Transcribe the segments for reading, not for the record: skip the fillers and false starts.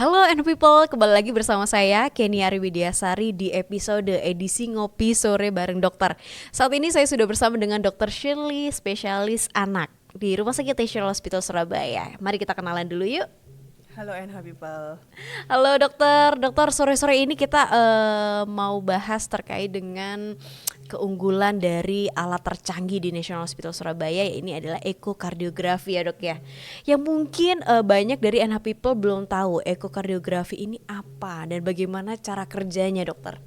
Hello and people, kembali lagi bersama saya Kenny Ariwidiasari di episode edisi Ngopi Sore bareng dokter. Saat ini saya sudah bersama dengan Dr. Shirley, spesialis anak di Rumah Sakit National Hospital Surabaya. Mari kita kenalan dulu yuk. Halo N Habibal. Halo dokter, sore-sore ini kita mau bahas terkait dengan keunggulan dari alat tercanggih di National Hospital Surabaya. Ini adalah ekokardiografi ya dok ya. Yang mungkin banyak dari NH people belum tahu ekokardiografi ini apa dan bagaimana cara kerjanya dokter.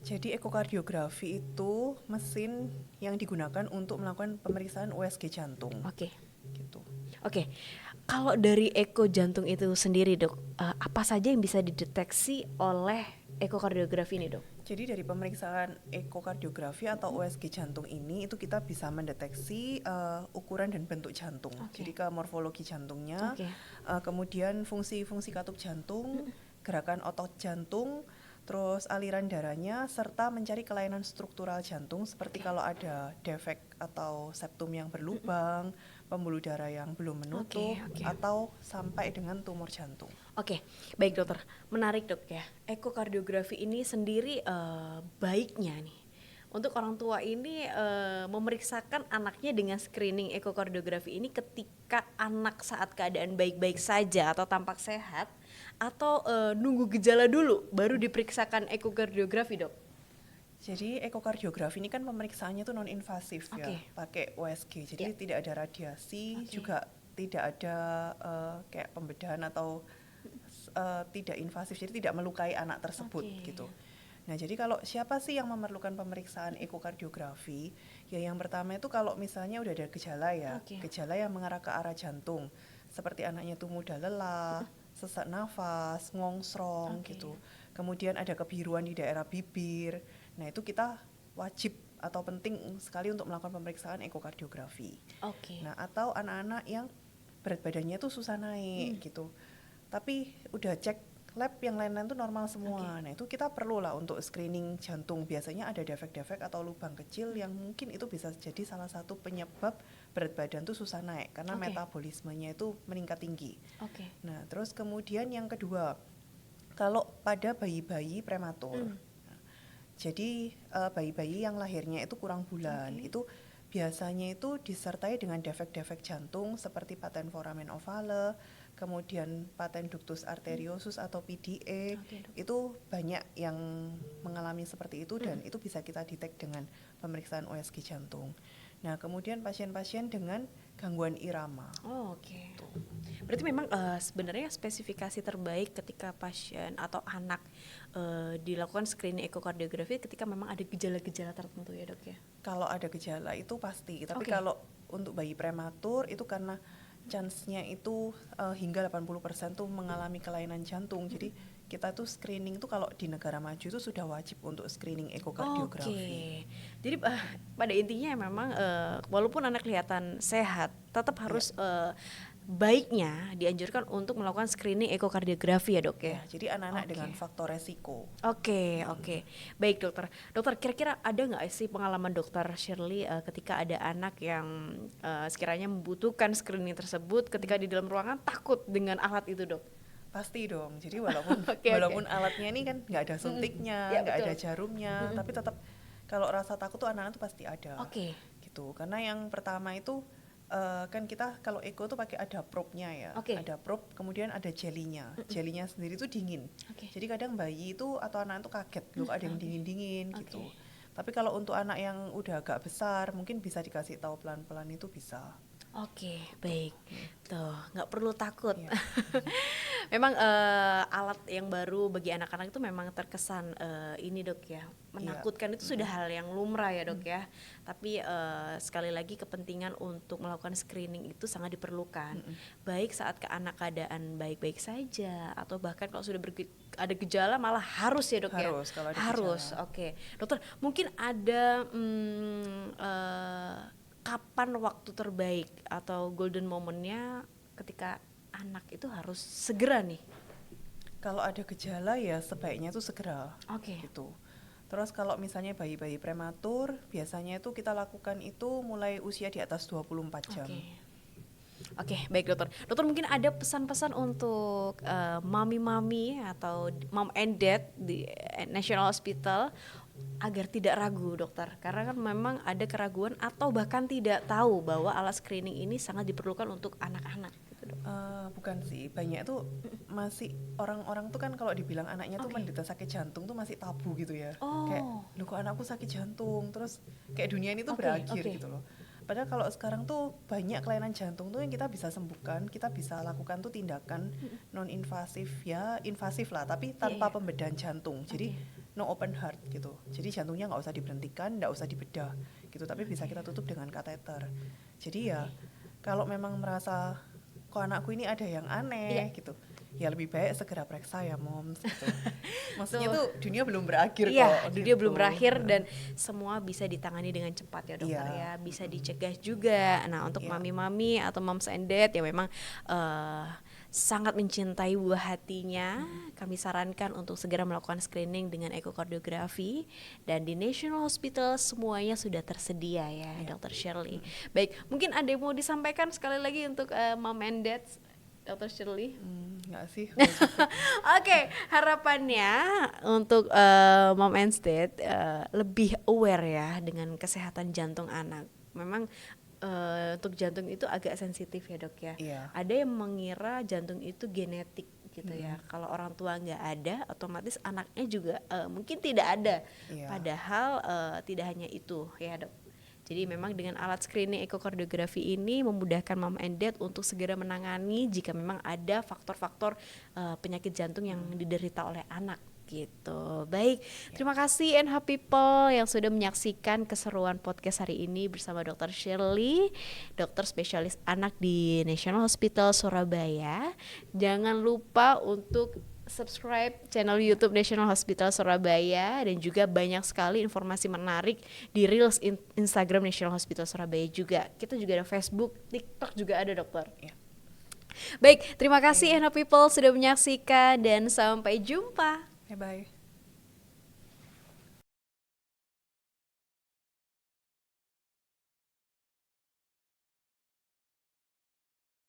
Jadi ekokardiografi itu mesin yang digunakan untuk melakukan pemeriksaan USG jantung. Oke. Gitu. Oke, kalau dari eko jantung itu sendiri dok, apa saja yang bisa dideteksi oleh ekokardiografi ini dok? Jadi dari pemeriksaan ekokardiografi atau USG jantung ini itu kita bisa mendeteksi ukuran dan bentuk jantung. Jadi ke morfologi jantungnya, kemudian fungsi-fungsi katup jantung, gerakan otot jantung, terus aliran darahnya, serta mencari kelainan struktural jantung seperti kalau ada defek atau septum yang berlubang, pembuluh darah yang belum menutup, atau sampai dengan tumor jantung. Oke, baik dokter. Menarik dok ya. Ekokardiografi ini sendiri baiknya nih untuk orang tua ini memeriksakan anaknya dengan screening ekokardiografi ini ketika anak saat keadaan baik-baik saja atau tampak sehat, atau nunggu gejala dulu baru diperiksakan ekokardiografi dok? Jadi ekokardiografi ini kan pemeriksaannya tuh non invasif ya, pakai USG. Jadi tidak ada radiasi, juga tidak ada kayak pembedahan atau tidak invasif. Jadi tidak melukai anak tersebut gitu. Nah, jadi kalau siapa sih yang memerlukan pemeriksaan ekokardiografi? Ya yang pertama itu kalau misalnya udah ada gejala ya, gejala yang mengarah ke arah jantung, seperti anaknya tuh mudah lelah, sesak nafas, ngongsrong gitu. Kemudian ada kebiruan di daerah bibir. Nah, itu kita wajib atau penting sekali untuk melakukan pemeriksaan ekokardiografi. Nah, atau anak-anak yang berat badannya tuh susah naik gitu. Tapi udah cek lab yang lain-lain tuh normal semua. Nah, itu kita perlu lah untuk screening jantung. Biasanya ada defek-defek atau lubang kecil yang mungkin itu bisa jadi salah satu penyebab berat badan tuh susah naik karena metabolismenya itu meningkat tinggi. Nah, terus kemudian yang kedua, kalau pada bayi-bayi prematur. Jadi bayi-bayi yang lahirnya itu kurang bulan, itu biasanya itu disertai dengan defek-defek jantung seperti paten foramen ovale, kemudian paten ductus arteriosus atau PDA. Itu banyak yang mengalami seperti itu dan itu bisa kita detek dengan pemeriksaan USG jantung. Nah, kemudian pasien-pasien dengan gangguan irama. Berarti memang sebenarnya spesifikasi terbaik ketika pasien atau anak dilakukan screening ekokardiografi ketika memang ada gejala-gejala tertentu ya dok ya? Kalau ada gejala itu pasti, tapi kalau untuk bayi prematur itu karena chance-nya itu hingga 80% tuh mengalami kelainan jantung. Jadi kita tuh screening tuh kalau di negara maju itu sudah wajib untuk screening ekokardiografi. Jadi pada intinya memang walaupun anak kelihatan sehat, tetap harus baiknya dianjurkan untuk melakukan screening ekokardiografi ya dok ya? Jadi anak-anak dengan faktor resiko. Oke. Baik dokter. Dokter, kira-kira ada nggak sih pengalaman dokter Shirley ketika ada anak yang sekiranya membutuhkan screening tersebut ketika di dalam ruangan takut dengan alat itu dok? Pasti dong. Jadi walaupun alatnya ini kan nggak ada suntiknya, nggak ada jarumnya, tapi tetap kalau rasa takut tuh anak-anak tuh pasti ada. Gitu. Karena yang pertama itu kan kita kalau eko tuh pakai ada probe-nya ya. Ada probe, kemudian ada jelinya. Jelinya sendiri tuh dingin. Jadi kadang bayi itu atau anak itu kaget, loh ada yang dingin-dingin gitu. Tapi kalau untuk anak yang udah agak besar, mungkin bisa dikasih tahu pelan-pelan itu bisa. Baik. Tuh, nggak perlu takut. Memang alat yang baru bagi anak-anak itu memang terkesan ini dok ya, menakutkan itu sudah hal yang lumrah ya dok ya. Tapi sekali lagi kepentingan untuk melakukan screening itu sangat diperlukan. Baik saat ke anak keadaan baik-baik saja atau bahkan kalau sudah ada gejala malah harus ya dok ya. Harus. Dokter, mungkin ada kapan waktu terbaik atau golden momennya ketika anak itu harus segera nih? Kalau ada gejala ya sebaiknya itu segera. Gitu. Terus kalau misalnya bayi-bayi prematur, biasanya itu kita lakukan itu mulai usia di atas 24 jam. Oke, baik dokter. Dokter mungkin ada pesan-pesan untuk mami-mami atau mom and dad di National Hospital agar tidak ragu dokter, karena kan memang ada keraguan atau bahkan tidak tahu bahwa alat screening ini sangat diperlukan untuk anak-anak gitu dok. Bukan sih, banyak tuh masih orang-orang tuh kan kalau dibilang anaknya tuh menderita sakit jantung tuh masih tabu gitu ya. Kayak, loh kok anakku sakit jantung, terus kayak dunia ini tuh berakhir gitu loh. Padahal kalau sekarang tuh banyak kelainan jantung tuh yang kita bisa sembuhkan, kita bisa lakukan tuh tindakan non invasif ya, invasif lah, tapi tanpa pembedahan jantung. Jadi no open heart gitu. Jadi jantungnya nggak usah diberhentikan, nggak usah dibedah gitu, tapi bisa kita tutup dengan kateter. Jadi ya kalau memang merasa kok anakku ini ada yang aneh gitu, ya lebih baik segera periksa ya moms gitu. Maksudnya tuh dunia belum berakhir kok. Dunia belum berakhir dan semua bisa ditangani dengan cepat ya dokter ya, bisa dicegah juga. Nah untuk mami-mami atau moms and dad yang memang sangat mencintai buah hatinya, kami sarankan untuk segera melakukan screening dengan ekokardiografi, dan di National Hospital semuanya sudah tersedia ya Dr. Shirley. Baik, mungkin ada yang mau disampaikan sekali lagi untuk mom and dad, Dr. Shirley? Enggak sih. Oke, harapannya untuk mom and dad lebih aware ya dengan kesehatan jantung anak. Memang untuk jantung itu agak sensitif ya dok ya. Ada yang mengira jantung itu genetik gitu ya. Kalau orang tua nggak ada, otomatis anaknya juga mungkin tidak ada. Padahal tidak hanya itu ya dok. Jadi memang dengan alat screening ekokardiografi ini memudahkan mom and dad untuk segera menangani jika memang ada faktor-faktor penyakit jantung yang diderita oleh anak gitu. Baik, terima kasih NH People yang sudah menyaksikan keseruan podcast hari ini bersama Dr. Shirley, dokter spesialis anak di National Hospital Surabaya. Jangan lupa untuk subscribe channel YouTube National Hospital Surabaya, dan juga banyak sekali informasi menarik di Reels Instagram National Hospital Surabaya juga. Kita juga ada Facebook, TikTok juga ada dokter. Baik, terima kasih NH People sudah menyaksikan dan sampai jumpa. Bye-bye.